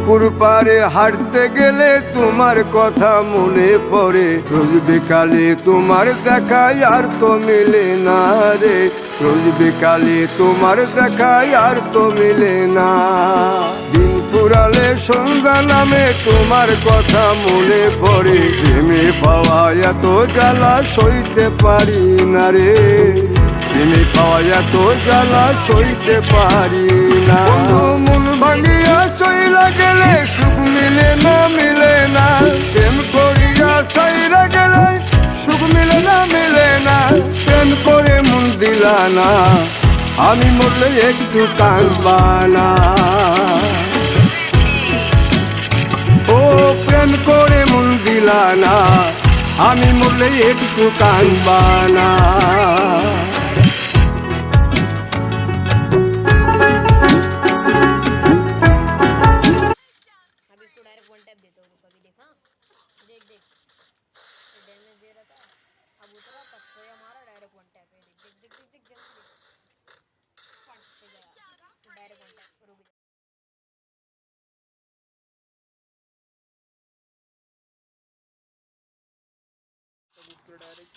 পুকুর পাড়ে হাঁটতে গেলে তোমার কথা মনে পড়ে, রোজ বিকালে তোমার দেখায় আর তো মিলে না রে, রোজ বিকালে তোমার দেখায় আর তো মিলে না। দিন ফুরালে সন্ধ্যা নামে তোমার কথা মনে পড়ে, প্রেমে পাওয়া এত জ্বালা সইতে পারি না রে, প্রেমে পাওয়া এত জ্বালা সইতে পারি না। মন ভাঙিয়া চইলা গেলে সুখ মিলে না, মিলে না, প্রেম করিয়া সাইরা গেলে সুখ মিলে না, মিলে না, প্রেম করে মন দিলা না, আমি মরলে একটু কাঁদবা না। ও প্রেম করে মন দিলা না, আমি মরলে একটু কাঁদবা না। अब इसको डायरेक्ट वन टैप देता हूँ, कभी देखा, देख देख डैमेज दे रहा था, अब उतरा तब सोया मारा, डायरेक्ट वन टैप है, देख देख देख देख देख जल्दी देख, फट से गया डायरेक्ट वन टैप, रुक जा। अब इसको डायरेक्ट